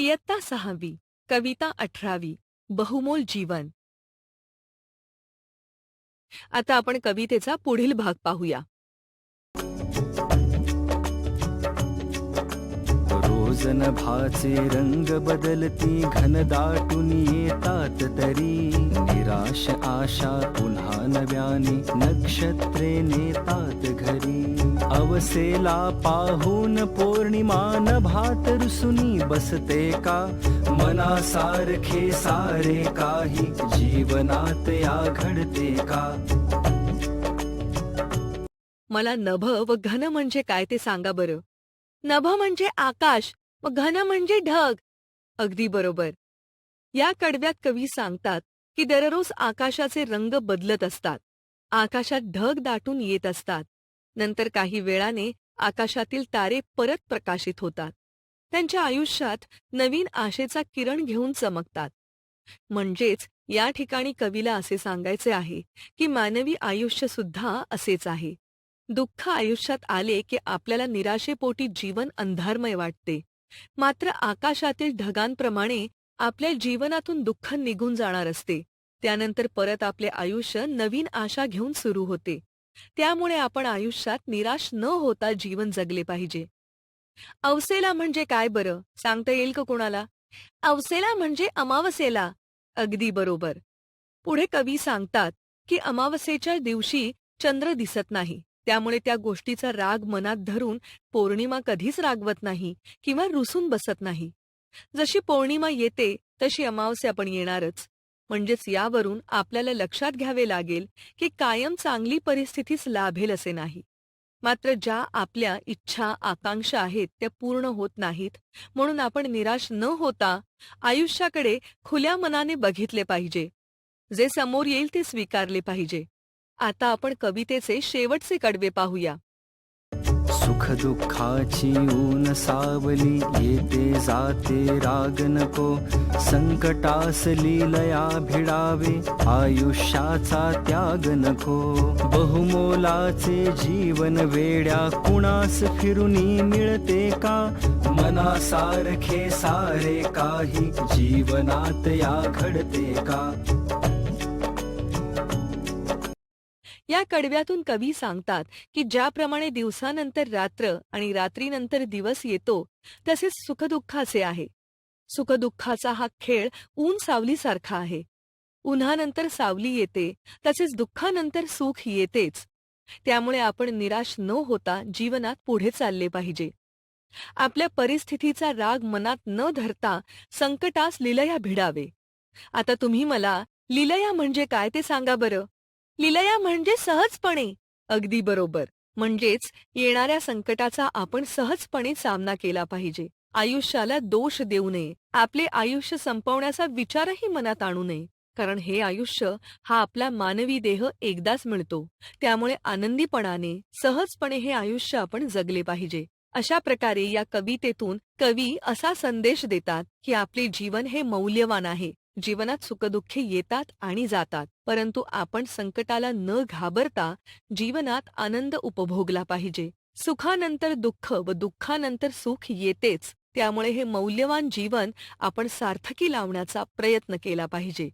इयत्ता 6वी, कविता 18वी, बहुमोल जीवन. आता आपण कवितेचा पुढील भाग पाहूया. रोज नभाचे रंग बदलती घनदाटून येतात तरी निराश आशा पुन्हा नव्याने नक्षत्रे नेतात घरी. अवसेला पाहून पौर्णिमा नभात रुसुनी बसते का मनासारखे सारे काही जीवनात या घडते का. मला नभ व घन म्हणजे काय ते सांगा बरं. नभ म्हणजे आकाश व घन म्हणजे ढग. अगदी बरोबर. या कडव्यात कवी सांगतात की दररोज आकाशाचे रंग बदलत असतात. आकाशात ढग दाटून येत असतात. नंतर काही वेळाने आकाशातील तारे परत प्रकाशित होतात. त्यांच्या आयुष्यात नवीन आशेचा किरण घेऊन चमकतात. म्हणजेच या ठिकाणी कवीला असे सांगायचे आहे की मानवी आयुष्य सुद्धा असेच आहे. दुःख आयुष्यात आले की आपल्याला निराशेपोटी जीवन अंधारमय वाटते. मात्र आकाशातील ढगांप्रमाणे आपल्या जीवनातून दुःख निघून जाणार असते. त्यानंतर परत आपले आयुष्य नवीन आशा घेऊन सुरू होते. त्यामुळे आपण आयुष्यात निराश न होता जीवन जगले पाहिजे. अवसेला म्हणजे काय बरं, सांगता येईल का कोणाला? अवसेला म्हणजे अमावस्येला. अगदी बरोबर. पुढे कवी सांगतात की अमावस्येच्या दिवशी चंद्र दिसत नाही. त्यामुळे त्या गोष्टीचा राग मनात धरून पौर्णिमा कधीच रागवत नाही किंवा रुसून बसत नाही. जशी पौर्णिमा येते तशी अमावस्या पण येणारच. म्हणजेच यावरून आपल्याला लक्षात घ्यावे लागेल की कायम चांगली परिस्थितीच लाभेल असे नाही. मात्र ज्या आपल्या इच्छा आकांक्षा आहेत त्या पूर्ण होत नाहीत, म्हणून आपण निराश न होता आयुष्याकडे खुल्या मनाने बघितले पाहिजे. जे समोर येईल ते स्वीकारले पाहिजे. आता आपण कवितेचे शेवटचे कडवे पाहूया. सुख दुःखाची ऊन सावली येते जाते राग नको. संकटास लीलया भिडावे आयुष्याचा त्याग नको. बहुमोलाचे जीवन वेड्या कुणास फिरूनी मिळते का मनासारखे सारे काही जीवनात या घडते का. या कडव्यातून कवी सांगतात की ज्याप्रमाणे दिवसानंतर रात्र आणि रात्रीनंतर दिवस येतो तसेच सुखदुःखाचे आहे. सुखदुःखाचा हा खेळ ऊन सावलीसारखा आहे. उन्हानंतर सावली येते तसेच दुःखानंतर सुख येतेच. त्यामुळे आपण निराश न होता जीवनात पुढे चालले पाहिजे. आपल्या परिस्थितीचा राग मनात न धरता संकटास लीलया भिडावे. आता तुम्ही मला लीलया म्हणजे काय ते सांगा बरं. लीलया म्हणजे सहजपणे. अगदी बरोबर. म्हणजेच येणाऱ्या संकटाचा आपण सहजपणे सामना केला पाहिजे. आयुष्याला दोष देऊ नये. आपले आयुष्य संपवण्याचा विचारही मनात आणू नये. कारण हे आयुष्य हा आपला मानवी देह एकदाच मिळतो. त्यामुळे आनंदीपणाने सहजपणे हे आयुष्य आपण जगले पाहिजे. अशा प्रकारे या कवितेतून कवी असा संदेश देतात की आपले जीवन हे मौल्यवान आहे. जीवनात सुखदुःखे येतात आणि जातात, परंतु आपण संकटाला न घाबरता जीवनात आनंद उपभोगला पाहिजे. सुखानंतर दुःख व दुःखानंतर सुख येतेच. त्यामुळे हे मौल्यवान जीवन आपण सार्थकी लावण्याचा प्रयत्न केला पाहिजे.